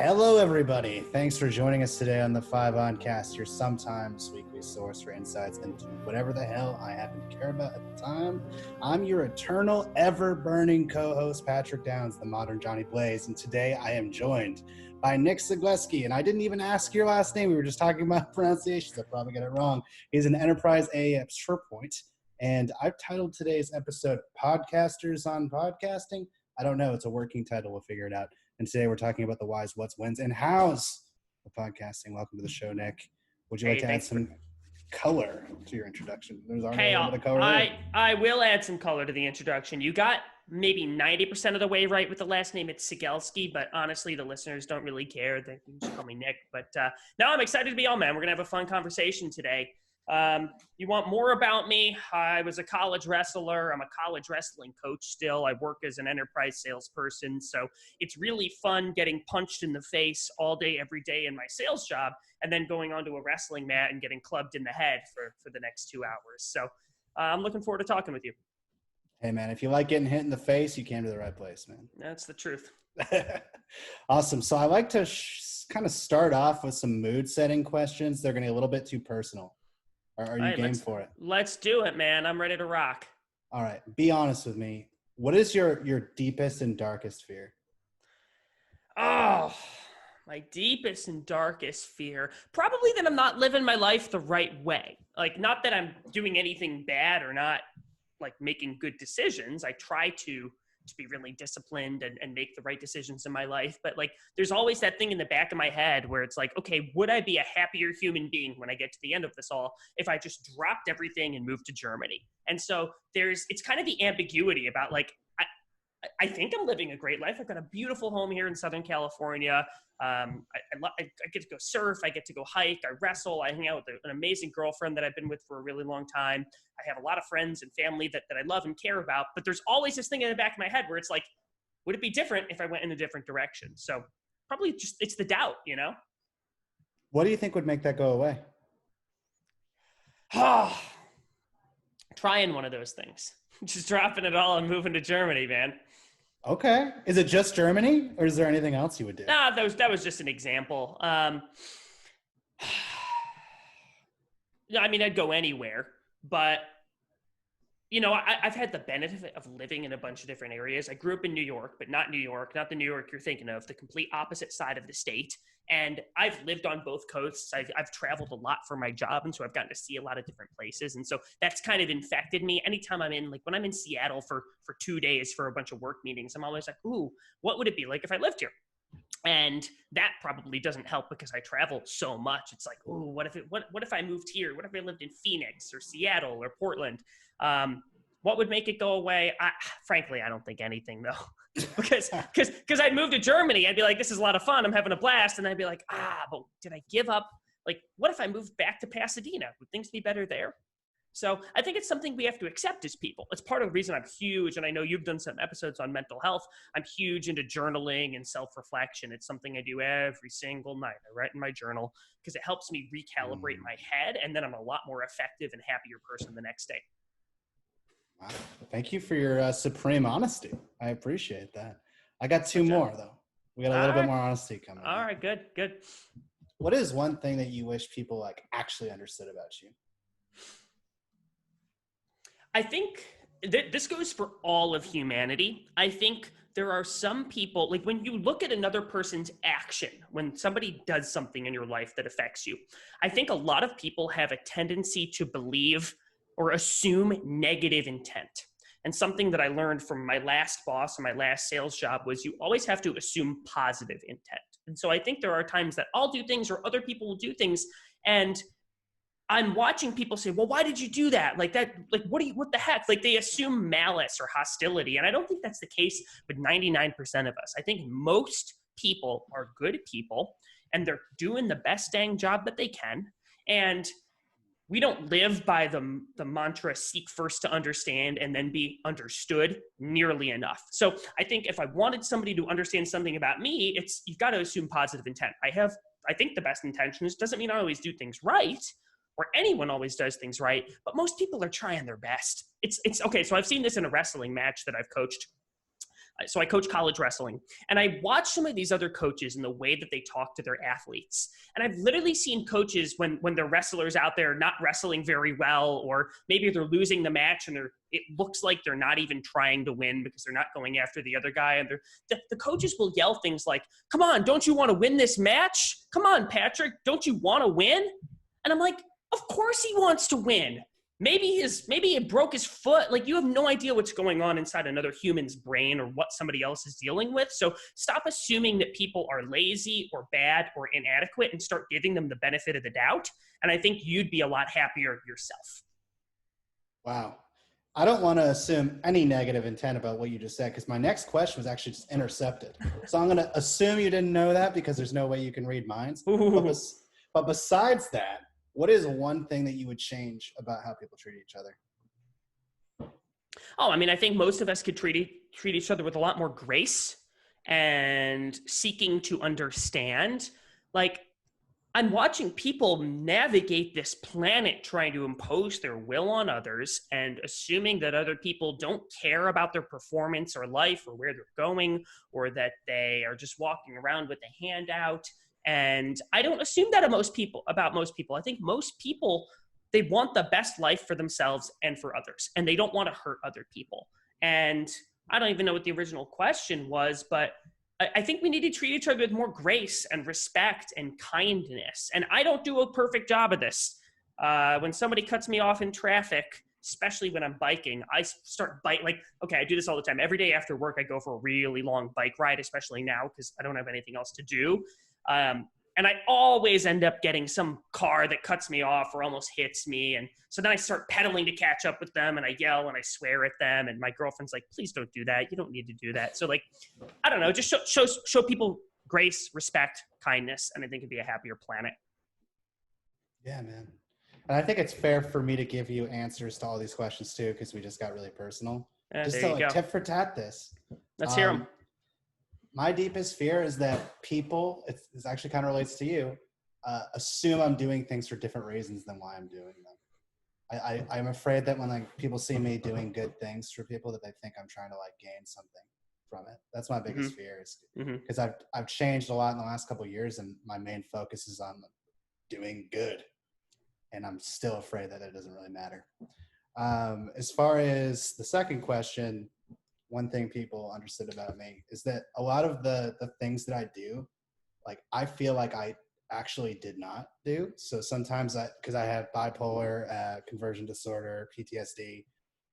Hello, everybody. Thanks for joining us today on the 5onCast, your sometimes weekly source for insights into whatever the hell I happen to care about at the time. I'm your eternal, ever-burning co-host, Patrick Downs, the modern Johnny Blaze, and today I am joined by Nick Cegelski, and I didn't even ask your last name. We were just talking about pronunciations. I probably got it wrong. He's an enterprise AAF SharePoint, and I've titled today's episode Podcasters on Podcasting. I don't know. It's a working title. We'll figure it out. And today we're talking about the whys, what's, whens, and hows of podcasting. Welcome to the show, Nick. Would you like to add some color to your introduction? There's already a little bit of color there. I will add some color to the introduction. You got maybe 90% of the way right with the last name. It's Cegelski, but honestly, the listeners don't really care. They can just call me Nick. But no, I'm excited to be on, man. We're going to have a fun conversation today. You want more about me? I was a college wrestler. I'm a college wrestling coach still. I work as an enterprise salesperson. So it's really fun getting punched in the face all day, every day in my sales job, and then going onto a wrestling mat and getting clubbed in the head for the next 2 hours. So I'm looking forward to talking with you. Hey, man, if you like getting hit in the face, you came to the right place, man. That's the truth. Awesome. So I like to kind of start off with some mood setting questions. They're going to be a little bit too personal. Are you game for it? Let's do it, man. I'm ready to rock. All right. Be honest with me. What is your deepest and darkest fear? Oh, my deepest and darkest fear. Probably that I'm not living my life the right way. Like, not that I'm doing anything bad or not, like, making good decisions. I try to be really disciplined and make the right decisions in my life. But like, there's always that thing in the back of my head where it's like, okay, would I be a happier human being when I get to the end of this all if I just dropped everything and moved to Germany? And so it's kind of the ambiguity about like, I think I'm living a great life. I've got a beautiful home here in Southern California. I get to go surf. I get to go hike. I wrestle. I hang out with an amazing girlfriend that I've been with for a really long time. I have a lot of friends and family that I love and care about. But there's always this thing in the back of my head where it's like, would it be different if I went in a different direction? So probably just, it's the doubt, you know? What do you think would make that go away? Trying one of those things. Just dropping it all and moving to Germany, man. Okay. Is it just Germany, or is there anything else you would do? No, that was just an example. I mean, I'd go anywhere, but you know, I've had the benefit of living in a bunch of different areas. I grew up in New York, but not New York, not the New York you're thinking of, the complete opposite side of the state. And I've lived on both coasts. I've traveled a lot for my job. And so I've gotten to see a lot of different places. And so that's kind of infected me. Anytime I'm in, like when I'm in Seattle for 2 days for a bunch of work meetings, I'm always like, ooh, what would it be like if I lived here? And that probably doesn't help because I travel so much. It's like, ooh, what if I moved here? What if I lived in Phoenix or Seattle or Portland? What would make it go away? Frankly, I don't think anything though, because I'd move to Germany. I'd be like, this is a lot of fun. I'm having a blast. And I'd be like, but did I give up? Like, what if I moved back to Pasadena? Would things be better there? So I think it's something we have to accept as people. It's part of the reason I'm huge. And I know you've done some episodes on mental health. I'm huge into journaling and self-reflection. It's something I do every single night. I write in my journal because it helps me recalibrate my head. And then I'm a lot more effective and happier person the next day. Wow. Thank you for your supreme honesty. I appreciate that. I got two more, though. We got a little bit more honesty coming. All right, good. What is one thing that you wish people like actually understood about you? I think this goes for all of humanity. I think there are some people, like when you look at another person's action, when somebody does something in your life that affects you, I think a lot of people have a tendency to believe or assume negative intent. And something that I learned from my last boss and my last sales job was you always have to assume positive intent. And so I think there are times that I'll do things or other people will do things, and I'm watching people say, well, why did you do that? Like that, like, what the heck? Like they assume malice or hostility. And I don't think that's the case with 99% of us. I think most people are good people and they're doing the best dang job that they can. And we don't live by the mantra, seek first to understand and then be understood nearly enough. So I think if I wanted somebody to understand something about me, you've got to assume positive intent. I think the best intentions. Doesn't mean I always do things right, or anyone always does things right, but most people are trying their best. It's okay. So I've seen this in a wrestling match that I've coached. So I coach college wrestling, and I watch some of these other coaches and the way that they talk to their athletes. And I've literally seen coaches when their wrestlers out there not wrestling very well, or maybe they're losing the match and it looks like they're not even trying to win because they're not going after the other guy. And the coaches will yell things like, "Come on, don't you want to win this match? Come on, Patrick, don't you want to win?" And I'm like, of course he wants to win. Maybe it broke his foot. Like, you have no idea what's going on inside another human's brain or what somebody else is dealing with. So stop assuming that people are lazy or bad or inadequate and start giving them the benefit of the doubt. And I think you'd be a lot happier yourself. Wow. I don't want to assume any negative intent about what you just said, because my next question was actually just intercepted. So I'm going to assume you didn't know that, because there's no way you can read minds. But besides that, what is one thing that you would change about how people treat each other? Oh, I mean, I think most of us could treat each other with a lot more grace and seeking to understand. Like, I'm watching people navigate this planet trying to impose their will on others and assuming that other people don't care about their performance or life or where they're going, or that they are just walking around with a handout. And I don't assume that about most people. I think most people, they want the best life for themselves and for others, and they don't want to hurt other people. And I don't even know what the original question was, but I think we need to treat each other with more grace and respect and kindness. And I don't do a perfect job of this. When somebody cuts me off in traffic, especially when I'm biking, I start biking. Okay, I do this all the time. Every day after work, I go for a really long bike ride, especially now because I don't have anything else to do. And I always end up getting some car that cuts me off or almost hits me. And so then I start pedaling to catch up with them, and I yell and I swear at them. And my girlfriend's like, "Please don't do that. You don't need to do that." So, I don't know, just show people grace, respect, kindness. And I think it'd be a happier planet. Yeah, man. And I think it's fair for me to give you answers to all these questions too, because we just got really personal. Just to tit for tat this. Let's hear them. My deepest fear is that people, it actually kind of relates to you, assume I'm doing things for different reasons than why I'm doing them. I'm afraid that when people see me doing good things for people, that they think I'm trying to gain something from it. That's my biggest fear, is because I've changed a lot in the last couple of years, and my main focus is on doing good. And I'm still afraid that it doesn't really matter. As far as the second question, one thing people understood about me is that a lot of the things that I do, I feel like I actually did not do. So sometimes because I have bipolar, conversion disorder, PTSD,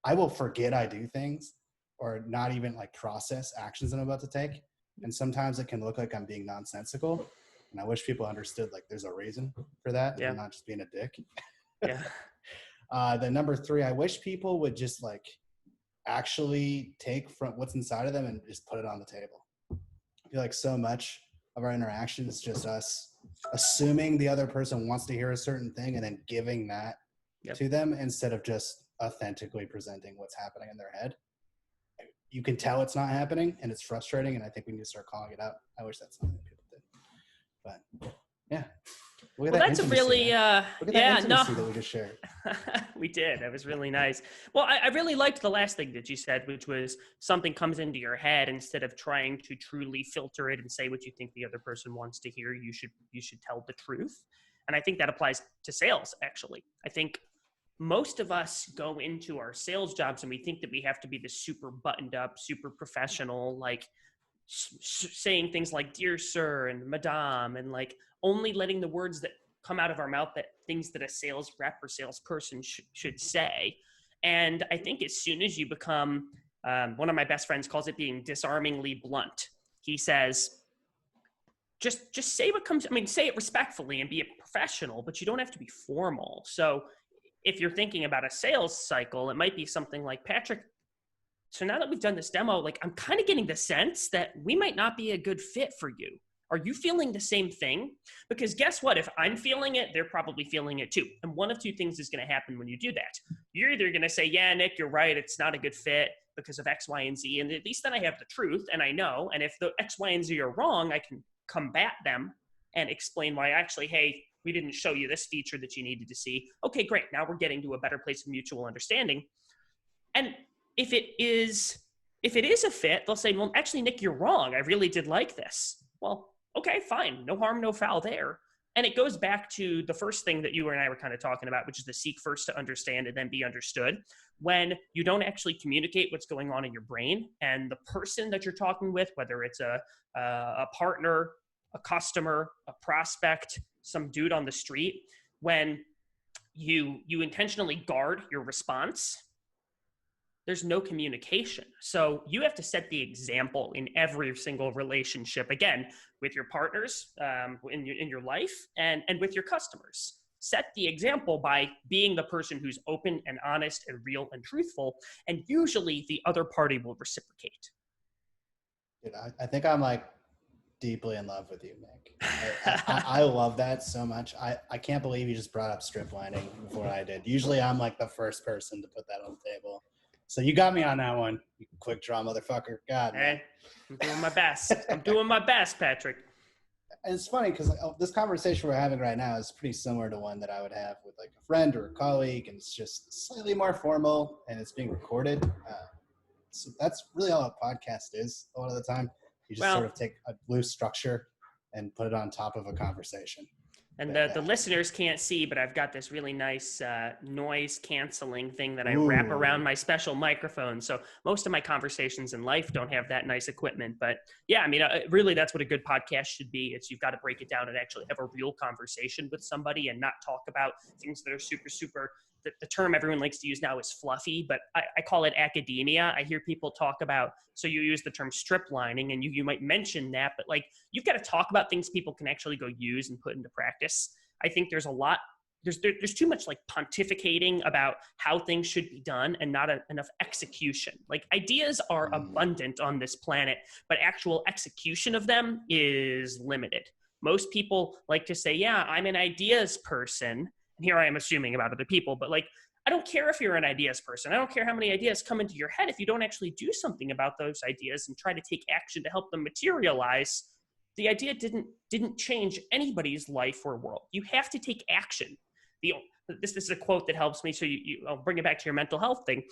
I will forget I do things or not even process actions I'm about to take. And sometimes it can look like I'm being nonsensical. And I wish people understood there's a reason for that. Yeah. I'm not just being a dick. Yeah. Then number 3, I wish people would just actually take from what's inside of them and just put it on the table. I feel like so much of our interaction is just us assuming the other person wants to hear a certain thing and then giving that to them instead of just authentically presenting what's happening in their head. You can tell it's not happening and it's frustrating, and I think we need to start calling it out. I wish that's something that people did. But yeah. Well, that's a really, that we just shared. We did. That was really nice. Well, I really liked the last thing that you said, which was something comes into your head instead of trying to truly filter it and say what you think the other person wants to hear. You should tell the truth. And I think that applies to sales, actually. I think most of us go into our sales jobs and we think that we have to be this super buttoned up, super professional, saying things like "dear sir" and "madame," and only letting the words that come out of our mouth, that things that a sales rep or salesperson should say. And I think as soon as you become, one of my best friends calls it being disarmingly blunt. He says, just say what comes, say it respectfully and be a professional, but you don't have to be formal. So if you're thinking about a sales cycle, it might be something like, "Patrick, so now that we've done this demo, I'm kind of getting the sense that we might not be a good fit for you. Are you feeling the same thing?" Because guess what? If I'm feeling it, they're probably feeling it too. And one of two things is going to happen when you do that. You're either going to say, "Yeah, Nick, you're right. It's not a good fit because of X, Y, and Z." And at least then I have the truth and I know. And if the X, Y, and Z are wrong, I can combat them and explain why actually, "Hey, we didn't show you this feature that you needed to see." Okay, great. Now we're getting to a better place of mutual understanding. And if it is If it is a fit, they'll say, well, actually, Nick, you're wrong. I really did like this. Well, okay, fine. No harm, no foul there. And it goes back to the first thing that you and I were kind of talking about, which is the seek first to understand and then be understood. When you don't actually communicate what's going on in your brain, and the person that you're talking with, whether it's a partner, a customer, a prospect, some dude on the street, when you intentionally guard your response, there's no communication. So you have to set the example in every single relationship, again, with your partners, in your life, and with your customers. Set the example by being the person who's open and honest and real and truthful, and usually the other party will reciprocate. Dude, I think I'm like deeply in love with you, Nick. I love that so much. I can't believe you just brought up strip lining before I did. Usually I'm like the first person to put that on the table. So you got me on that one, you quick draw motherfucker. God, man. Hey, I'm doing my best. I'm doing my best, Patrick. And it's funny because this conversation we're having right now is pretty similar to one that I would have with like a friend or a colleague, and it's just slightly more formal and it's being recorded. So that's really all a podcast is a lot of the time. You just sort of take a loose structure and put it on top of a conversation. And the listeners can't see, but I've got this really nice noise canceling thing that I wrap around my special microphone. So most of my conversations in life don't have that nice equipment. But yeah, I mean, really, that's what a good podcast should be. It's you've got to break it down and actually have a real conversation with somebody and not talk about things that are super, super. The term everyone likes to use now is fluffy, but I call it academia. I hear people talk about, so you use the term strip lining, and you might mention that, but like you've got to talk about things people can actually go use and put into practice. I think there's a lot, there's too much like pontificating about how things should be done and not enough execution. Like ideas are abundant on this planet, but actual execution of them is limited. Most people like to say, yeah, I'm an ideas person. Here I am assuming about other people, but like, I don't care if you're an ideas person. I don't care how many ideas come into your head. If you don't actually do something about those ideas and try to take action to help them materialize, the idea didn't change anybody's life or world. You have to take action. This is a quote that helps me. So I'll bring it back to your mental health thing.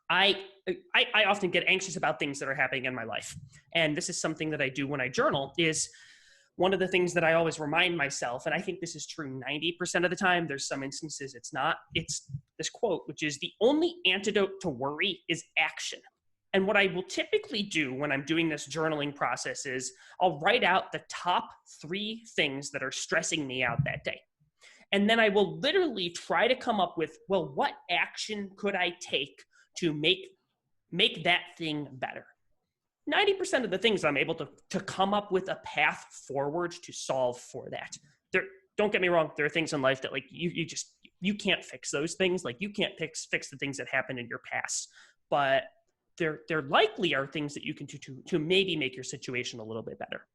I often get anxious about things that are happening in my life. And this is something that I do when I journal is, one of the things that I always remind myself, and I think this is true 90% of the time, there's some instances it's not, it's this quote, which is the only antidote to worry is action. And what I will typically do when I'm doing this journaling process is I'll write out the top 3 things that are stressing me out that day. And then I will literally try to come up with, well, what action could I take to make that thing better? 90% of the things I'm able to come up with a path forward to solve for that. Don't get me wrong. There are things in life that like you can't fix those things. Like you can't fix the things that happened in your past, but there likely are things that you can do to maybe make your situation a little bit better.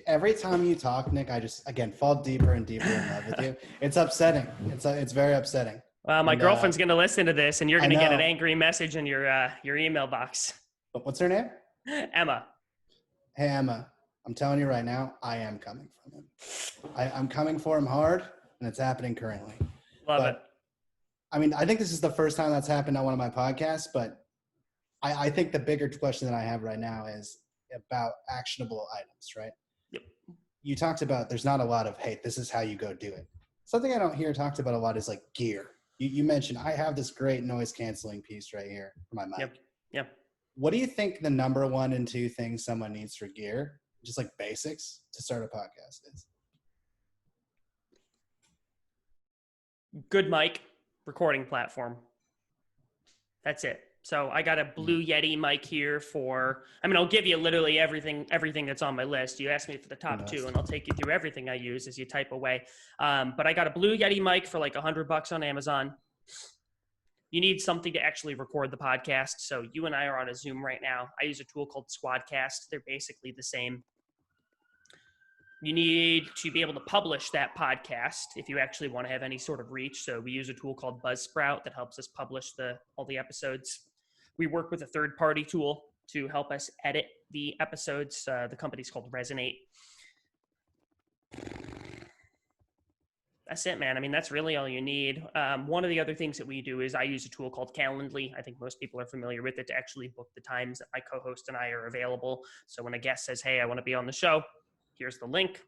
Every time you talk, Nick, I just, again, fall deeper and deeper in love with you. It's upsetting. It's very upsetting. Well, my girlfriend's going to listen to this, and you're going to get an angry message in your email box. What's her name? Emma. Hey, Emma. I'm telling you right now, I am coming for him. I'm coming for him hard, and it's happening currently. Love it. I mean, I think this is the first time that's happened on one of my podcasts, but I think the bigger question that I have right now is about actionable items, right? Yep. You talked about there's not a lot of, hey, this is how you go do it. Something I don't hear talked about a lot is like gear. You mentioned, I have this great noise canceling piece right here for my mic. Yep. What do you think the number 1 and 2 things someone needs for gear, just like basics, to start a podcast is? Good mic, recording platform. That's it. So I got a Blue Yeti mic here I'll give you literally everything that's on my list. You asked me for the top 2, and I'll take you through everything I use as you type away. But I got a Blue Yeti mic for like $100 on Amazon. You need something to actually record the podcast. So you and I are on a Zoom right now. I use a tool called Squadcast. They're basically the same. You need to be able to publish that podcast if you actually want to have any sort of reach. So we use a tool called Buzzsprout that helps us publish all the episodes. We work with a third-party tool to help us edit the episodes. The company's called Resonate. That's it, man. I mean, that's really all you need. One of the other things that we do is I use a tool called Calendly. I think most people are familiar with it to actually book the times that my co-host and I are available. So when a guest says, hey, I want to be on the show, here's the link,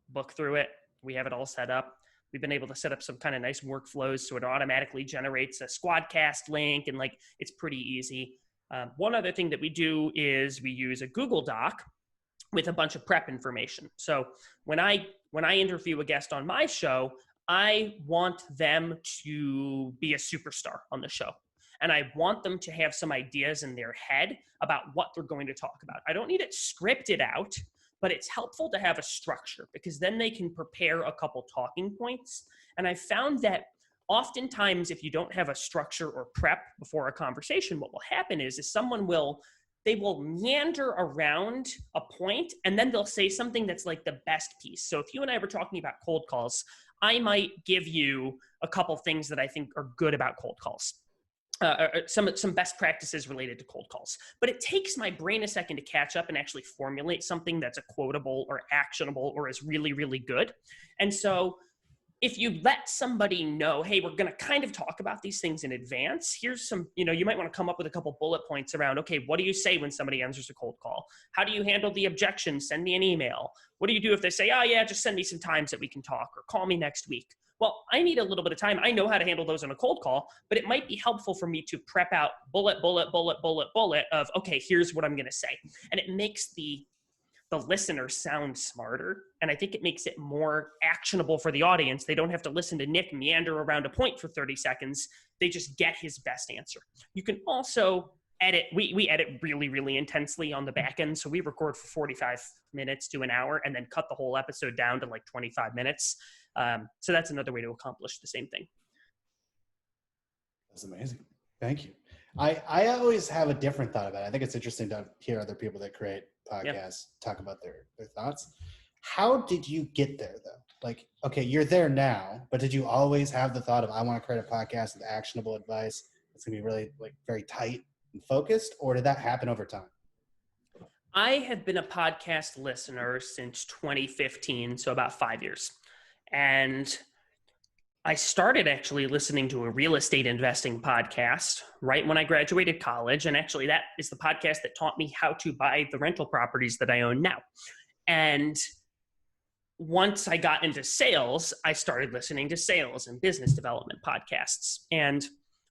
book through it. We have it all set up. We've been able to set up some kind of nice workflows so it automatically generates a Squadcast link, and like it's pretty easy. One other thing that we do is we use a Google Doc with a bunch of prep information. So when I interview a guest on my show, I want them to be a superstar on the show. And I want them to have some ideas in their head about what they're going to talk about. I don't need it scripted out, but it's helpful to have a structure because then they can prepare a couple talking points. And I found that oftentimes if you don't have a structure or prep before a conversation, what will happen is they will meander around a point and then they'll say something that's like the best piece. So if you and I were talking about cold calls, I might give you a couple things that I think are good about cold calls. Some best practices related to cold calls. But it takes my brain a second to catch up and actually formulate something that's a quotable or actionable or is really, really good. And so if you let somebody know, hey, we're going to kind of talk about these things in advance, here's some, you might want to come up with a couple bullet points around, okay, what do you say when somebody answers a cold call? How do you handle the objection? Send me an email. What do you do if they say, oh yeah, just send me some times that we can talk or call me next week? Well, I need a little bit of time. I know how to handle those on a cold call, but it might be helpful for me to prep out bullet of, okay, here's what I'm going to say. And it makes the listener sound smarter. And I think it makes it more actionable for the audience. They don't have to listen to Nick meander around a point for 30 seconds. They just get his best answer. You can also edit. We edit really, really intensely on the back end. So we record for 45 minutes to an hour and then cut the whole episode down to like 25 minutes. So that's another way to accomplish the same thing. That's amazing. Thank you. I always have a different thought about it. I think it's interesting to hear other people that create podcasts talk about their thoughts. How did you get there though? Like, okay, you're there now, but did you always have the thought of, I want to create a podcast with actionable advice that's going to be really like very tight and focused, or did that happen over time? I have been a podcast listener since 2015, so about 5 years. And I started actually listening to a real estate investing podcast right when I graduated college. And actually that is the podcast that taught me how to buy the rental properties that I own now. And once I got into sales, I started listening to sales and business development podcasts. And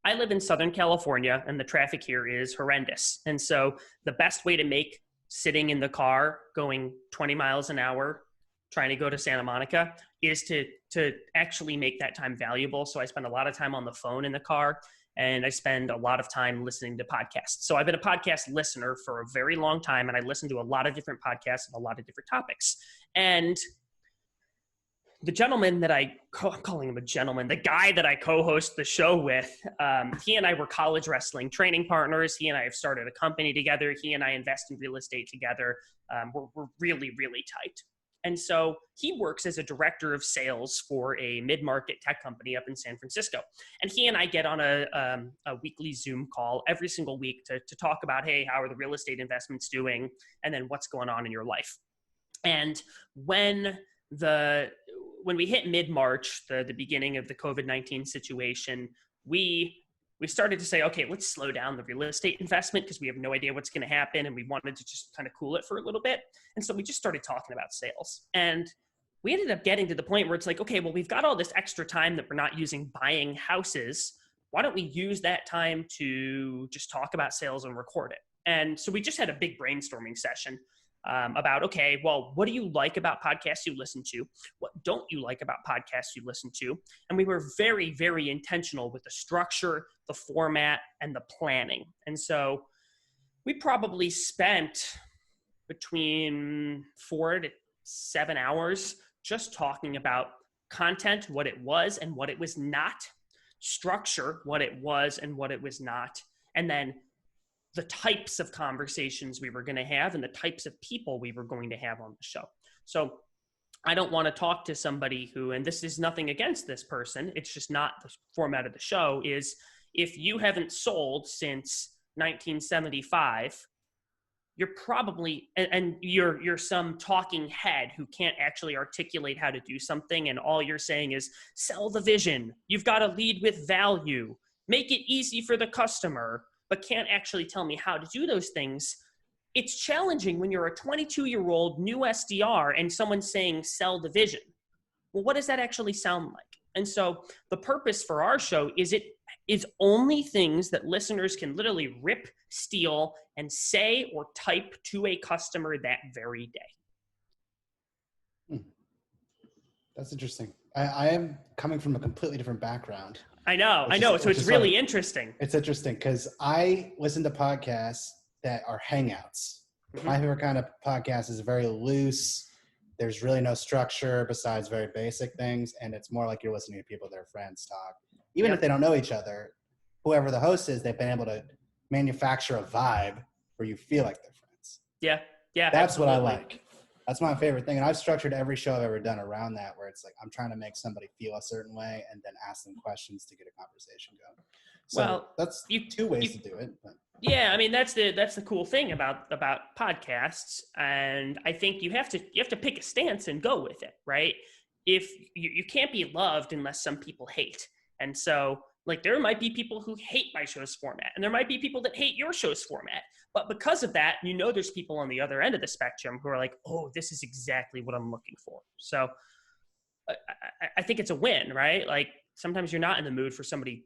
I live in Southern California and the traffic here is horrendous. And so the best way to make sitting in the car going 20 miles an hour trying to go to Santa Monica is to actually make that time valuable. So I spend a lot of time on the phone in the car and I spend a lot of time listening to podcasts. So I've been a podcast listener for a very long time and I listen to a lot of different podcasts on a lot of different topics. And the gentleman that I'm calling him a gentleman, the guy that I co-host the show with, he and I were college wrestling training partners. He and I have started a company together. He and I invest in real estate together. We're really, really tight. And so he works as a director of sales for a mid-market tech company up in San Francisco. And he and I get on a weekly Zoom call every single week to talk about, hey, how are the real estate investments doing? And then what's going on in your life? And when we hit mid-March, the beginning of the COVID-19 situation, we started to say, okay, let's slow down the real estate investment because we have no idea what's going to happen. And we wanted to just kind of cool it for a little bit. And so we just started talking about sales. And we ended up getting to the point where it's like, okay, well, we've got all this extra time that we're not using buying houses. Why don't we use that time to just talk about sales and record it? And so we just had a big brainstorming session about, okay, well, what do you like about podcasts you listen to? What don't you like about podcasts you listen to? And we were very, very intentional with the structure, the format, and the planning. And so we probably spent between 4 to 7 hours just talking about content, what it was and what it was not, structure, what it was and what it was not, and then the types of conversations we were going to have and the types of people we were going to have on the show. So I don't want to talk to somebody who, and this is nothing against this person, it's just not the format of the show, is if you haven't sold since 1975, you're probably, and you're some talking head who can't actually articulate how to do something, and all you're saying is sell the vision. You've got to lead with value, make it easy for the customer, but can't actually tell me how to do those things. It's challenging when you're a 22-year-old new SDR and someone's saying sell the vision. Well, what does that actually sound like? And so the purpose for our show is it is only things that listeners can literally rip, steal, and say or type to a customer that very day. That's interesting. I am coming from a completely different background. I know. So it's really interesting. It's interesting because I listen to podcasts that are hangouts. My favorite kind of podcast is very loose. There's really no structure besides very basic things. And it's more like you're listening to people, their friends talk. Even if they don't know each other, whoever the host is, they've been able to manufacture a vibe where you feel like they're friends. Yeah. That's absolutely. what I like. That's my favorite thing. And I've structured every show I've ever done around that, where it's like I'm trying to make somebody feel a certain way and then ask them questions to get a conversation going. So that's two ways to do it. But. Yeah, I mean that's the cool thing about podcasts, and I think you have to pick a stance and go with it, right? If you can't be loved unless some people hate, and so like there might be people who hate my show's format, and there might be people that hate your show's format, but because of that, there's people on the other end of the spectrum who are like, oh, this is exactly what I'm looking for. So I think it's a win, right? Like sometimes you're not in the mood for somebody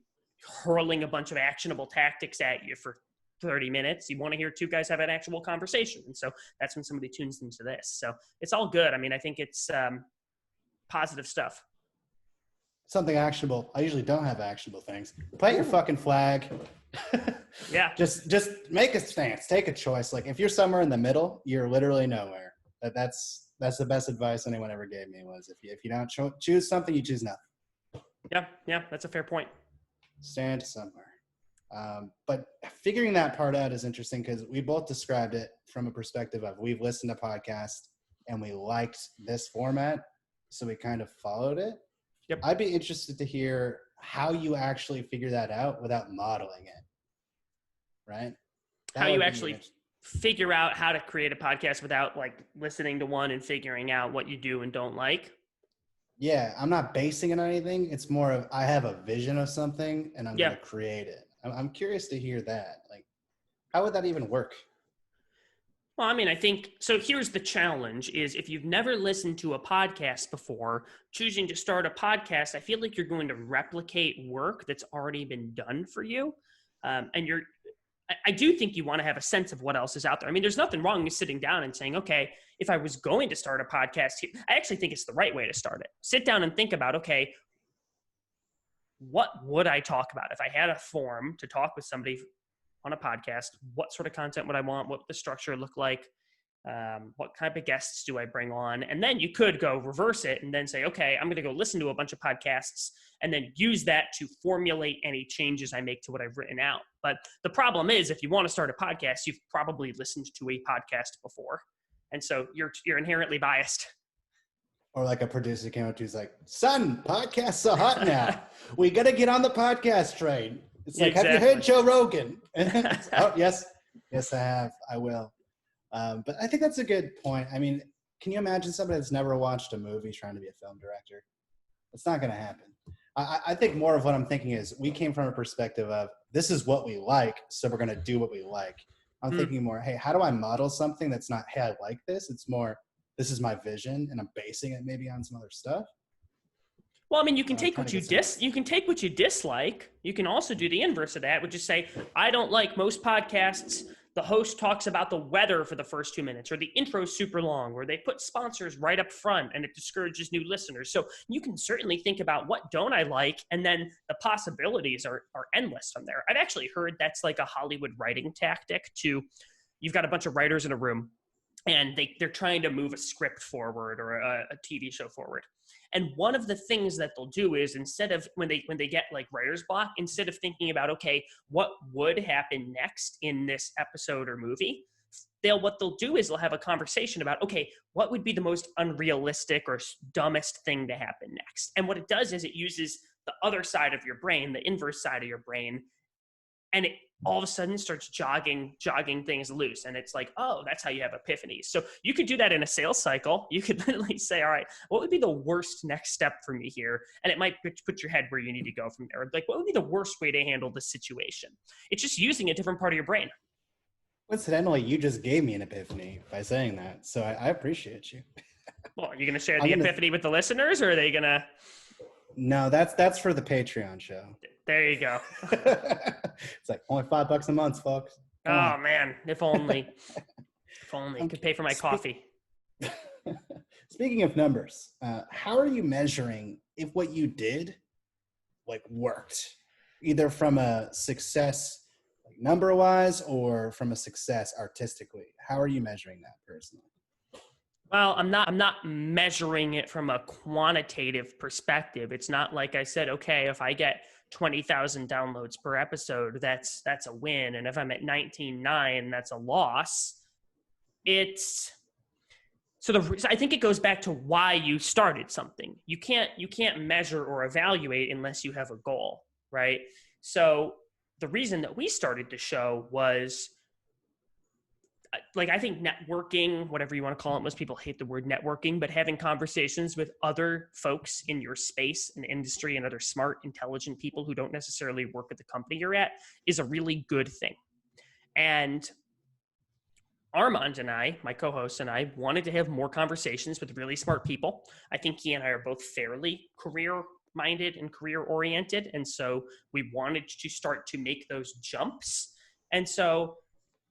hurling a bunch of actionable tactics at you for 30 minutes. You want to hear two guys have an actual conversation. And so that's when somebody tunes into this. So it's all good. I mean, I think it's positive stuff. Something actionable. I usually don't have actionable things. Plant your fucking flag. Yeah. Just make a stance. Take a choice. Like if you're somewhere in the middle, you're literally nowhere. That's the best advice anyone ever gave me was if you don't choose something, you choose nothing. Yeah. That's a fair point. Stand somewhere. But figuring that part out is interesting because we both described it from a perspective of we've listened to podcasts and we liked this format, so we kind of followed it. Yep. I'd be interested to hear how you actually figure that out without modeling it, right? How you actually figure out how to create a podcast without like listening to one and figuring out what you do and don't like. Yeah, I'm not basing it on anything. It's more of I have a vision of something and I'm going to create it. I'm curious to hear that. Like, how would that even work? Well, I mean, I think, so here's the challenge is if you've never listened to a podcast before, choosing to start a podcast, I feel like you're going to replicate work that's already been done for you. And I do think you want to have a sense of what else is out there. I mean, there's nothing wrong with sitting down and saying, okay, if I was going to start a podcast here, I actually think it's the right way to start it. Sit down and think about, okay, what would I talk about? If I had a forum to talk with somebody on a podcast, what sort of content would I want? What would the structure look like? What type of guests do I bring on? And then you could go reverse it and then say, okay, I'm going to go listen to a bunch of podcasts and then use that to formulate any changes I make to what I've written out. But the problem is if you want to start a podcast, you've probably listened to a podcast before. And so you're inherently biased. Or like a producer came up to you, he's like, son, podcasts are hot now. We got to get on the podcast train. It's like, Have you heard Joe Rogan? Oh, yes, I have. I will. But I think that's a good point. I mean, can you imagine somebody that's never watched a movie trying to be a film director? It's not going to happen. I think more of what I'm thinking is we came from a perspective of this is what we like, so we're going to do what we like. I'm thinking more, hey, how do I model something that's not, hey, I like this? It's more, this is my vision, and I'm basing it maybe on some other stuff. Well, I mean, you can take what you dislike. You can also do the inverse of that, which is say, I don't like most podcasts. The host talks about the weather for the first 2 minutes, or the intro is super long, or they put sponsors right up front and it discourages new listeners. So you can certainly think about what don't I like, and then the possibilities are endless from there. I've actually heard that's like a Hollywood writing tactic you've got a bunch of writers in a room and they're trying to move a script forward or a TV show forward. And one of the things that they'll do is instead of when they get like writer's block, instead of thinking about, okay, what would happen next in this episode or movie, what they'll do is they'll have a conversation about, okay, what would be the most unrealistic or dumbest thing to happen next? And what it does is it uses the other side of your brain, the inverse side of your brain, and it all of a sudden starts jogging things loose. And it's like, oh, that's how you have epiphanies. So you could do that in a sales cycle. You could literally say, all right, what would be the worst next step for me here? And it might put your head where you need to go from there. Like, what would be the worst way to handle this situation? It's just using a different part of your brain. Coincidentally, you just gave me an epiphany by saying that. So I appreciate you. Well, are you going to share the epiphany with the listeners, or are they going to? No, that's for the Patreon show. There you go. It's like only $5 a month, folks. Oh man, if only. If only I could pay for my coffee. Speaking of numbers, how are you measuring if what you did like worked, either from a success like number wise or from a success artistically? How are you measuring that personally? Well, I'm not measuring it from a quantitative perspective. It's not like I said, okay, if I get 20,000 downloads per episode, that's a win. And if I'm at 19.9, that's a loss. I think it goes back to why you started something. You can't measure or evaluate unless you have a goal, right? So the reason that we started the show was, like, I think networking, whatever you want to call it, most people hate the word networking, but having conversations with other folks in your space and industry and other smart, intelligent people who don't necessarily work at the company you're at is a really good thing. And Armand and I, my co-host and I, wanted to have more conversations with really smart people. I think he and I are both fairly career-minded and career-oriented. And so we wanted to start to make those jumps. And so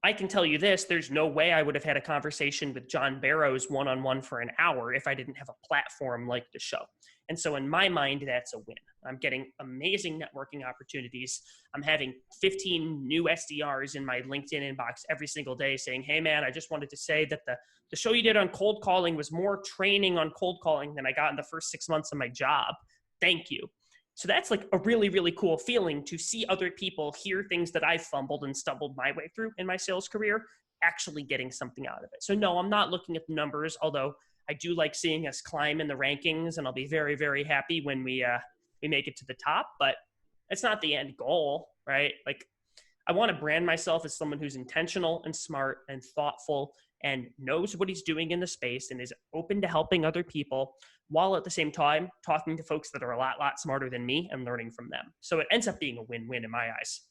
I can tell you this, there's no way I would have had a conversation with John Barrows one-on-one for an hour if I didn't have a platform like the show. And so in my mind, that's a win. I'm getting amazing networking opportunities. I'm having 15 new SDRs in my LinkedIn inbox every single day saying, hey man, I just wanted to say that the show you did on cold calling was more training on cold calling than I got in the first 6 months of my job. Thank you. So that's like a really, really cool feeling to see other people hear things that I fumbled and stumbled my way through in my sales career, actually getting something out of it. So no, I'm not looking at the numbers, although I do like seeing us climb in the rankings, and I'll be very, very happy when we make it to the top, but it's not the end goal, right? Like, I want to brand myself as someone who's intentional and smart and thoughtful and knows what he's doing in the space and is open to helping other people, while at the same time talking to folks that are a lot smarter than me and learning from them. So it ends up being a win-win in my eyes.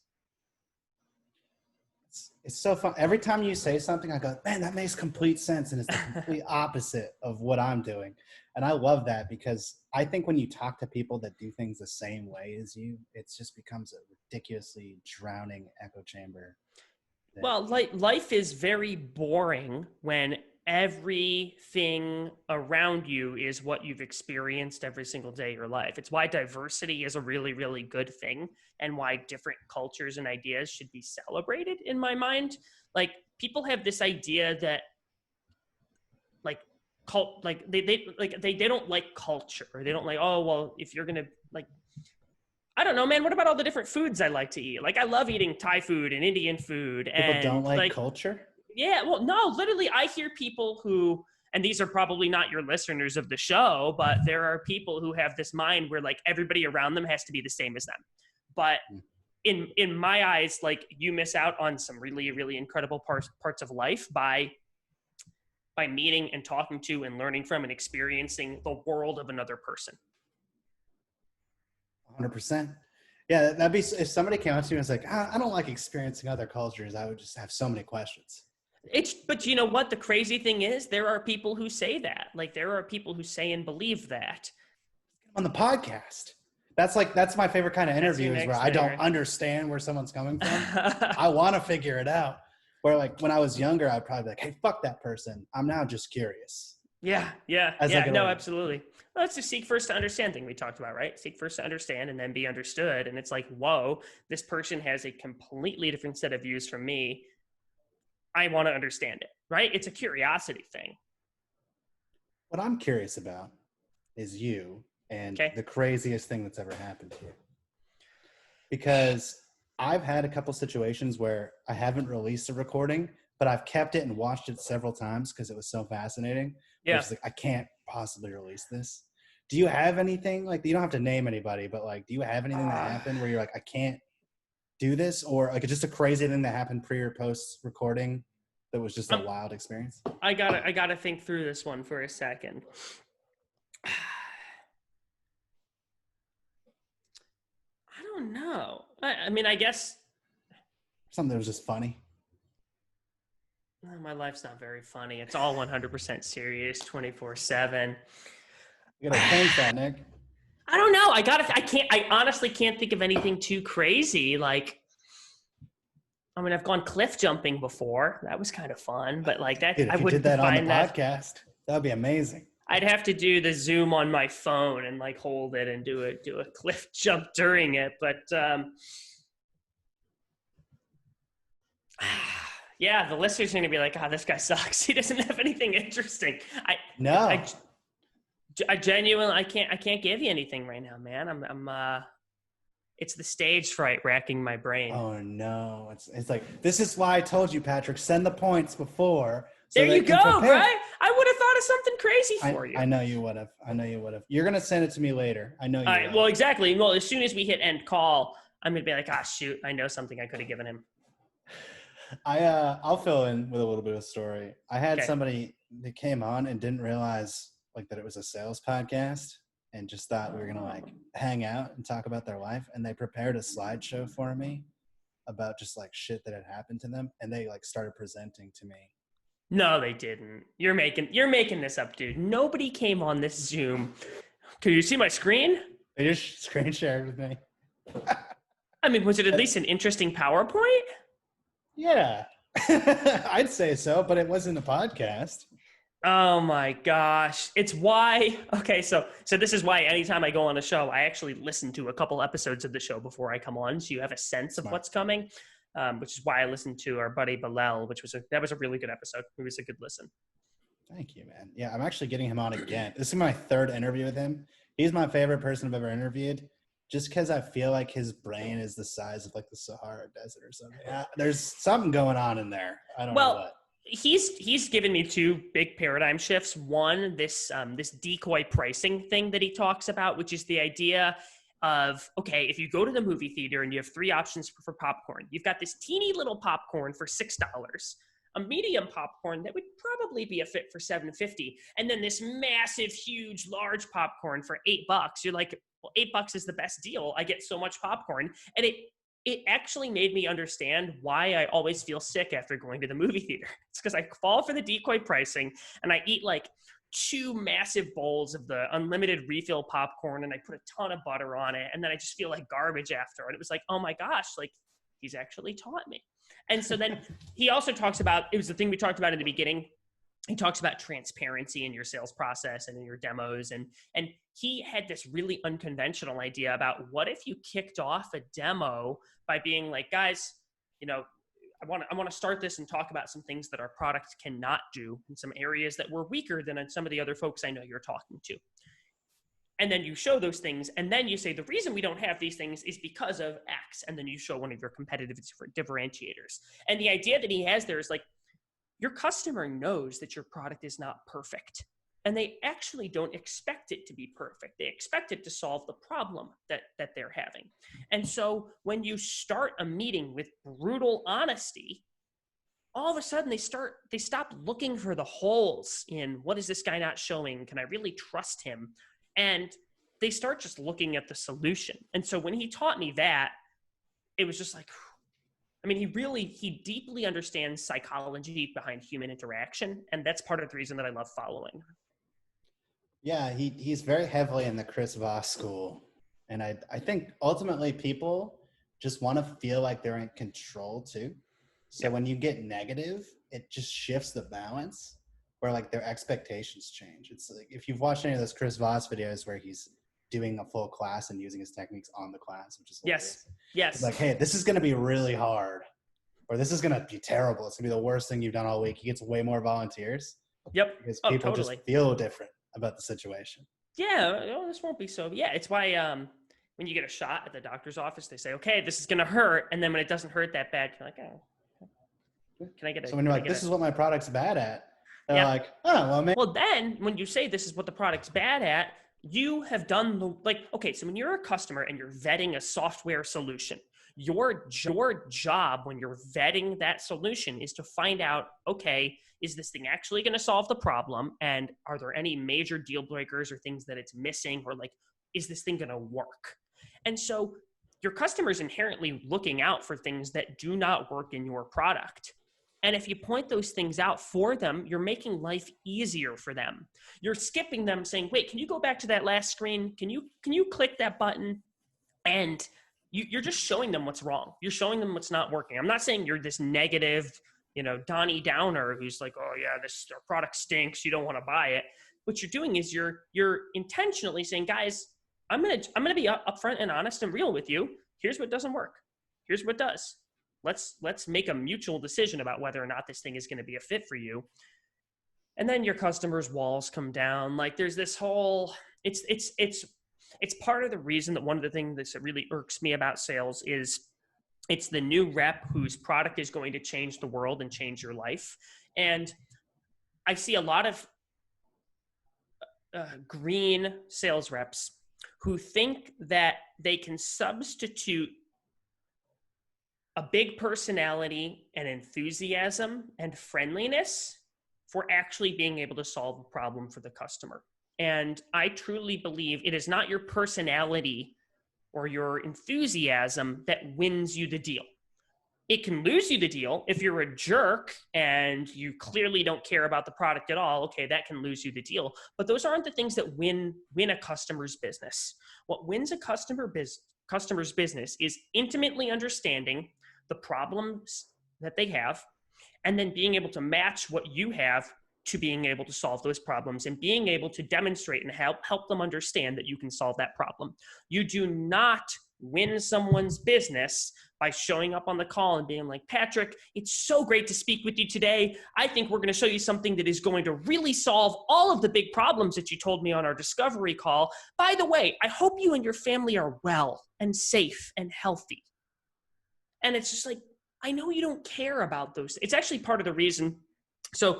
It's so fun. Every time you say something, I go, man, that makes complete sense. And it's the complete opposite of what I'm doing. And I love that, because I think when you talk to people that do things the same way as you, it just becomes a ridiculously drowning echo chamber. Well, life is very boring when everything around you is what you've experienced every single day of your life. It's why diversity is a really, really good thing, and why different cultures and ideas should be celebrated in my mind. Like, people have this idea that they don't like culture, or they don't like, oh, well, if you're going to, like, I don't know, man. What about all the different foods I like to eat? Like, I love eating Thai food and Indian food. People and don't like culture? Yeah, well, no, literally, I hear people who, and these are probably not your listeners of the show, but there are people who have this mind where, like, everybody around them has to be the same as them. But in my eyes, like, you miss out on some really, really incredible parts of life by meeting and talking to and learning from and experiencing the world of another person. 100%. Yeah, that'd be, if somebody came up to me and was like, I don't like experiencing other cultures, I would just have so many questions. But you know what? The crazy thing is, there are people who say that. Like, there are people who say and believe that. On the podcast. That's my favorite kind of interview, is where I don't understand where someone's coming from. I want to figure it out. Where, like, when I was younger, I'd probably be like, hey, fuck that person. I'm now just curious. Yeah. No, absolutely. Well, it's a seek first to understand thing we talked about, right? Seek first to understand and then be understood. And it's like, whoa, this person has a completely different set of views from me. I want to understand it, right? It's a curiosity thing. What I'm curious about is you and the craziest thing that's ever happened to you. Because I've had a couple situations where I haven't released a recording, but I've kept it and watched it several times because it was so fascinating. Yeah. It's like, I can't possibly release this. Do you have anything, like, you don't have to name anybody, but, like, do you have anything that happened where you're like, I can't do this, or like just a crazy thing that happened pre or post recording that was just a wild experience? I gotta think through this one for a second. I don't know. I mean, I guess Something that was just funny. my life's not very funny. It's all 100% serious, 24/7. You gotta change that, Nick. I don't know. I honestly can't think of anything too crazy. Like, I mean, I've gone cliff jumping before. That was kind of fun, but like that, Dude, if I you wouldn't did that on the define that. podcast, that'd be amazing. I'd have to do the Zoom on my phone and like hold it and do a cliff jump during it. But yeah, the listeners are going to be like, "Oh, this guy sucks. He doesn't have anything interesting." I genuinely, I can't give you anything right now, man. It's the stage fright racking my brain. Oh no, it's like, this is why I told you, Patrick, send the points before. So there you go, right? I would have thought of something crazy for you. I know you would have. You're gonna send it to me later. I know you. All right. Well, exactly. Well, as soon as we hit end call, I'm gonna be like, ah, shoot, I know something I could have given him. I'll fill in with a little bit of a story. I had somebody that came on and didn't realize like that it was a sales podcast and just thought we were gonna like hang out and talk about their life. And they prepared a slideshow for me about just like shit that had happened to them, and they like started presenting to me. No, they didn't. You're making this up, dude. Nobody came on this Zoom. Can you see my screen? They just screen shared with me. I mean, was it at least an interesting PowerPoint? Yeah, I'd say so, but it wasn't a podcast. Oh my gosh. It's why, okay, so this is why anytime I go on a show, I actually listen to a couple episodes of the show before I come on, so you have a sense of what's coming, which is why I listened to our buddy Bilal, that was a really good episode. It was a good listen. Thank you, man. Yeah, I'm actually getting him on again. This is my third interview with him. He's my favorite person I've ever interviewed, just because I feel like his brain is the size of like the Sahara Desert or something. There's something going on in there. I don't know what. He's given me two big paradigm shifts. One, this decoy pricing thing that he talks about, which is the idea of, okay, if you go to the movie theater and you have three options for popcorn, you've got this teeny little popcorn for $6, a medium popcorn that would probably be a fit for $7.50, and then this massive, huge, large popcorn for $8. You're like, well, $8 is the best deal. I get so much popcorn, and it actually made me understand why I always feel sick after going to the movie theater. It's because I fall for the decoy pricing and I eat like 2 massive bowls of the unlimited refill popcorn and I put a ton of butter on it. And then I just feel like garbage after. And it was like, oh my gosh, like he's actually taught me. And so then he also talks about, it was the thing we talked about in the beginning. He talks about transparency in your sales process and in your demos. And he had this really unconventional idea about what if you kicked off a demo by being like, guys, you know, I want to start this and talk about some things that our product cannot do in some areas that we're weaker than some of the other folks I know you're talking to. And then you show those things. And then you say, the reason we don't have these things is because of X. And then you show one of your competitive differentiators. And the idea that he has there is like, your customer knows that your product is not perfect, and they actually don't expect it to be perfect. They expect it to solve the problem that they're having. And so when you start a meeting with brutal honesty, all of a sudden they stop looking for the holes in what is this guy not showing? Can I really trust him? And they start just looking at the solution. And so when he taught me that, it was just like, I mean, he deeply understands psychology behind human interaction. And that's part of the reason that I love following. Yeah, he's very heavily in the Chris Voss school. And I think ultimately people just want to feel like they're in control too. So when you get negative, it just shifts the balance where like their expectations change. It's like, if you've watched any of those Chris Voss videos where he's doing a full class and using his techniques on the class, which is hilarious. Yes. It's like, hey, this is going to be really hard, or this is going to be terrible. It's going to be the worst thing you've done all week. He gets way more volunteers. Yep. Because people just feel different about the situation. Yeah, this won't be so. Yeah, it's why when you get a shot at the doctor's office, they say, okay, this is going to hurt. And then when it doesn't hurt that bad, you're like, oh, can I get it? So when you're like, this is what my product's bad at, they're like, oh, well, maybe. Well, then when you say this is what the product's bad at, you have done okay, so when you're a customer and you're vetting a software solution, Your job when you're vetting that solution is to find out, okay, is this thing actually going to solve the problem? And are there any major deal breakers or things that it's missing? Or like, is this thing going to work? And so your customer is inherently looking out for things that do not work in your product. And if you point those things out for them, you're making life easier for them. You're skipping them saying, wait, can you go back to that last screen? Can you click that button? And you're just showing them what's wrong. You're showing them what's not working. I'm not saying you're this negative, Donnie Downer who's like, oh yeah, this product stinks, you don't want to buy it. What you're doing is you're intentionally saying, guys, I'm gonna be upfront and honest and real with you. Here's what doesn't work. Here's what does. Let's make a mutual decision about whether or not this thing is going to be a fit for you. And then your customers' walls come down. Like there's this whole, it's part of the reason that one of the things that really irks me about sales is it's the new rep whose product is going to change the world and change your life. And I see a lot of green sales reps who think that they can substitute a big personality and enthusiasm and friendliness for actually being able to solve a problem for the customer. And I truly believe it is not your personality or your enthusiasm that wins you the deal. It can lose you the deal if you're a jerk and you clearly don't care about the product at all. Okay, that can lose you the deal. But those aren't the things that win a customer's business. What wins a customer's business is intimately understanding the problems that they have and then being able to match what you have to being able to solve those problems and being able to demonstrate and help them understand that you can solve that problem. You do not win someone's business by showing up on the call and being like, Patrick, it's so great to speak with you today. I think we're going to show you something that is going to really solve all of the big problems that you told me on our discovery call. By the way, I hope you and your family are well and safe and healthy. And it's just like, I know you don't care about those. It's actually part of the reason. So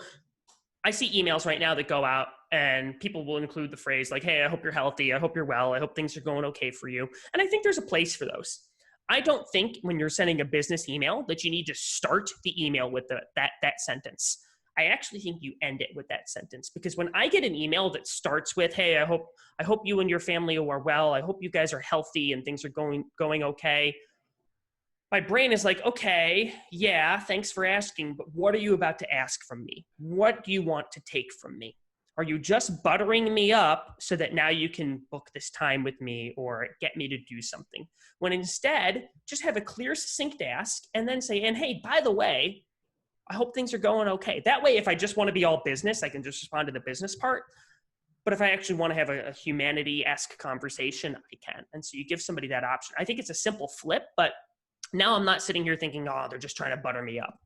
I see emails right now that go out and people will include the phrase like, hey, I hope you're healthy. I hope you're well. I hope things are going okay for you. And I think there's a place for those. I don't think when you're sending a business email that you need to start the email with that sentence. I actually think you end it with that sentence, because when I get an email that starts with, hey, I hope you and your family are well. I hope you guys are healthy and things are going okay. My brain is like, okay, yeah, thanks for asking, but what are you about to ask from me? What do you want to take from me? Are you just buttering me up so that now you can book this time with me or get me to do something? When instead, just have a clear, succinct ask and then say, and hey, by the way, I hope things are going okay. That way, if I just want to be all business, I can just respond to the business part. But if I actually want to have a humanity-esque conversation, I can. And so you give somebody that option. I think it's a simple flip, but now I'm not sitting here thinking, oh, they're just trying to butter me up.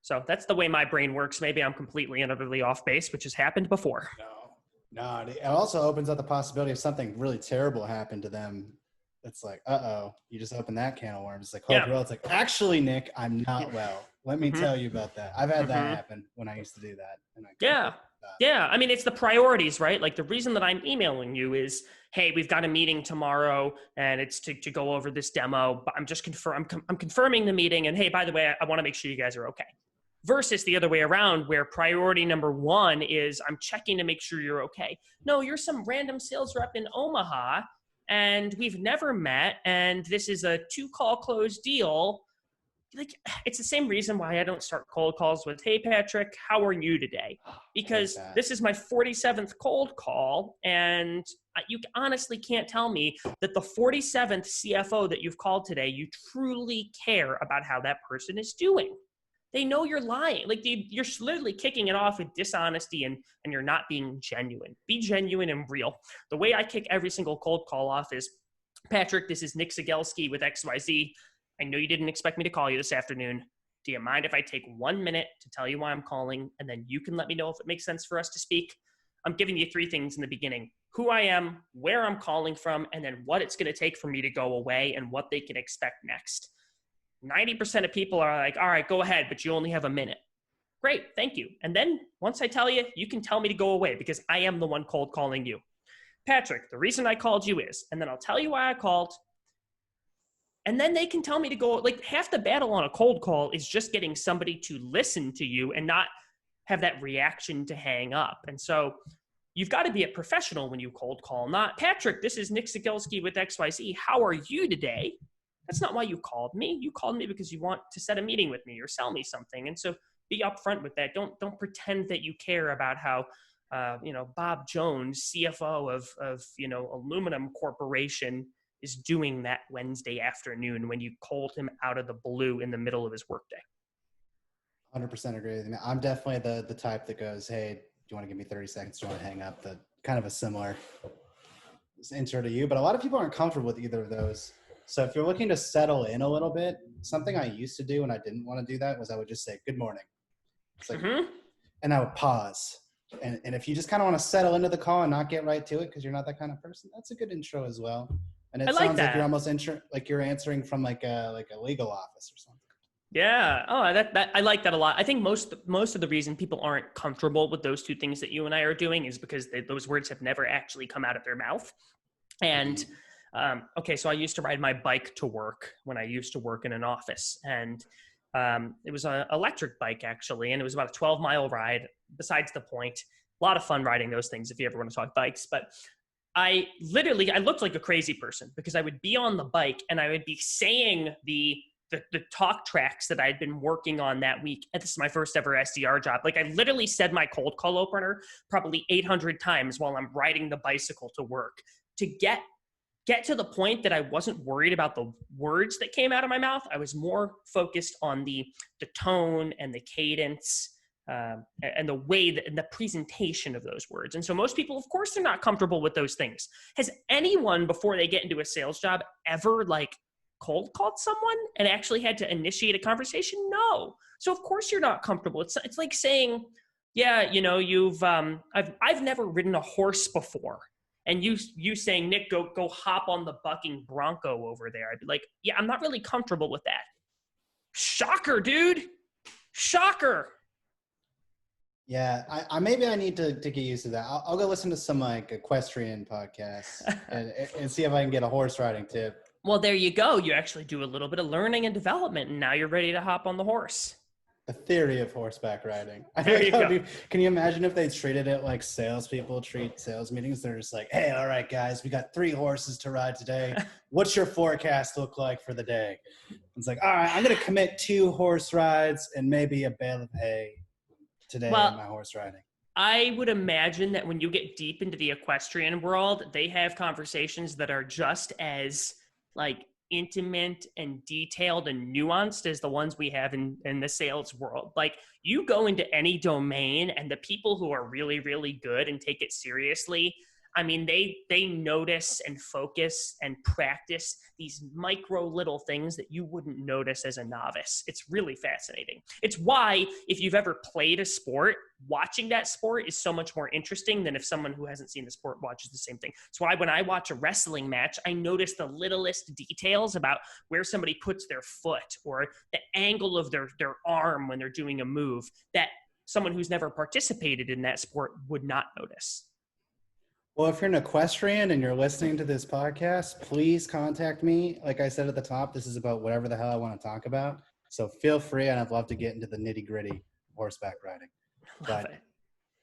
So that's the way my brain works. Maybe I'm completely and utterly off base, which has happened before. No, it also opens up the possibility of something really terrible happened to them. It's like, uh-oh, you just opened that can of worms. It's like, oh, bro, it's like, actually, Nick, I'm not well. Let me tell you about that. I've had that happen when I used to do that. And Yeah. I mean, it's the priorities, right? Like the reason that I'm emailing you is, hey, we've got a meeting tomorrow and it's to go over this demo, but I'm confirming the meeting. And hey, by the way, I want to make sure you guys are okay. Versus the other way around, where priority number one is I'm checking to make sure you're okay. No, you're some random sales rep in Omaha and we've never met. And this is a 2-call closed deal. Like, it's the same reason why I don't start cold calls with, hey, Patrick, how are you today? Because this is my 47th cold call, and you honestly can't tell me that the 47th CFO that you've called today, you truly care about how that person is doing. They know you're lying. Like, you're literally kicking it off with dishonesty and you're not being genuine. Be genuine and real. The way I kick every single cold call off is, Patrick, this is Nick Cegelski with XYZ. I know you didn't expect me to call you this afternoon. Do you mind if I take 1 minute to tell you why I'm calling, and then you can let me know if it makes sense for us to speak? I'm giving you 3 things in the beginning: who I am, where I'm calling from, and then what it's going to take for me to go away and what they can expect next. 90% of people are like, all right, go ahead, but you only have a minute. Great, thank you. And then once I tell you, you can tell me to go away because I am the one cold calling you. Patrick, the reason I called you is, and then I'll tell you why I called. And then they can tell me to go. Like, half the battle on a cold call is just getting somebody to listen to you and not have that reaction to hang up. And so you've got to be a professional when you cold call, not, Patrick, this is Nick Cegelski with XYZ. How are you today? That's not why you called me. You called me because you want to set a meeting with me or sell me something. And so be upfront with that. Don't pretend that you care about how, Bob Jones, CFO of Aluminum Corporation, is doing that Wednesday afternoon when you called him out of the blue in the middle of his workday. 100% agree with you. I'm definitely the type that goes, hey, do you want to give me 30 seconds? Do you want to hang up? The kind of a similar intro to you, but a lot of people aren't comfortable with either of those. So if you're looking to settle in a little bit, something I used to do when I didn't want to do that was I would just say, good morning. It's like, and I would pause. And if you just kind of want to settle into the call and not get right to it because you're not that kind of person, that's a good intro as well. And it sounds like you're almost like you're answering from like a legal office or something. Yeah. Oh, that I like that a lot. I think most of the reason people aren't comfortable with those two things that you and I are doing is because those words have never actually come out of their mouth. And so I used to ride my bike to work when I used to work in an office, and it was an electric bike actually, and it was about a 12-mile ride. Besides the point, a lot of fun riding those things if you ever want to talk bikes. But I looked like a crazy person because I would be on the bike and I would be saying the talk tracks that I'd been working on that week. And this is my first ever SDR job. Like, I literally said my cold call opener probably 800 times while I'm riding the bicycle to work to get to the point that I wasn't worried about the words that came out of my mouth. I was more focused on the tone and the cadence and the way and the presentation of those words. And so most people, of course, they're not comfortable with those things. Has anyone, before they get into a sales job, ever cold called someone and actually had to initiate a conversation? No. So of course you're not comfortable. It's like saying, yeah, I've never ridden a horse before. And you saying, Nick, go hop on the bucking bronco over there. I'd be like, yeah, I'm not really comfortable with that. Shocker, dude. Shocker. Yeah, I maybe I need to get used to that. I'll go listen to some equestrian podcasts and see if I can get a horse riding tip. Well, there you go. You actually do a little bit of learning and development, and now you're ready to hop on the horse. The theory of horseback riding. There you go. Can you imagine if they treated it like salespeople treat sales meetings? They're just like, hey, all right, guys, we got 3 horses to ride today. What's your forecast look like for the day? It's like, all right, I'm going to commit 2 horse rides and maybe a bale of hay today in my horse riding. I would imagine that when you get deep into the equestrian world, they have conversations that are just as intimate and detailed and nuanced as the ones we have in the sales world. Like, you go into any domain and the people who are really, really good and take it seriously, I mean, they notice and focus and practice these micro little things that you wouldn't notice as a novice. It's really fascinating. It's why, if you've ever played a sport, watching that sport is so much more interesting than if someone who hasn't seen the sport watches the same thing. It's why when I watch a wrestling match, I notice the littlest details about where somebody puts their foot or the angle of their arm when they're doing a move that someone who's never participated in that sport would not notice. Well, if you're an equestrian and you're listening to this podcast, please contact me. Like I said at the top, this is about whatever the hell I want to talk about. So feel free, and I'd love to get into the nitty-gritty horseback riding. Love it.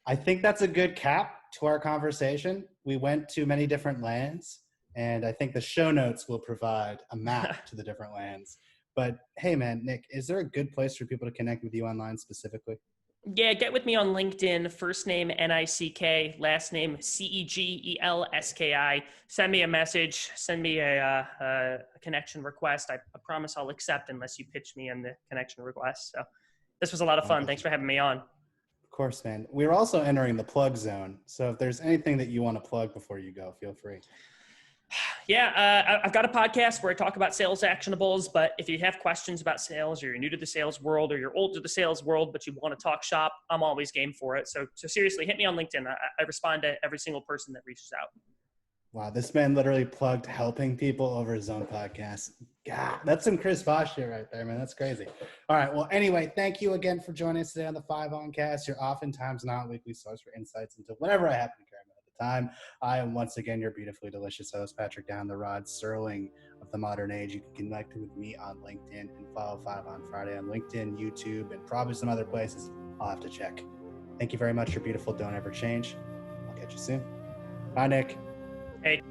I think that's a good cap to our conversation. We went to many different lands, and I think the show notes will provide a map to the different lands. But hey, man, Nick, is there a good place for people to connect with you online specifically? Yeah, get with me on LinkedIn. First name Nick, last name Cegelski. Send me a message. Send me a connection request. I promise I'll accept unless you pitch me in the connection request. So this was a lot of fun. Thanks for having me on. Of course, man. We're also entering the plug zone. So if there's anything that you want to plug before you go, feel free. Yeah, I've got a podcast where I talk about sales actionables, but if you have questions about sales, or you're new to the sales world, or you're old to the sales world, but you want to talk shop, I'm always game for it. So seriously, hit me on LinkedIn. I respond to every single person that reaches out. Wow, this man literally plugged helping people over his own podcast. God, that's some Chris Voss shit right there, man. That's crazy. All right, well, anyway, thank you again for joining us today on the 5onCast, your oftentimes not weekly source for insights into whatever I happen to care about. Time. I am once again your beautifully delicious host, Patrick Down the Rod Sterling. of the modern age. You can connect with me on LinkedIn and follow 5 on Friday on LinkedIn, YouTube, and probably some other places. I'll have to check. Thank you very much. You're beautiful. Don't ever change. I'll catch you soon. Bye, Nick. Hey.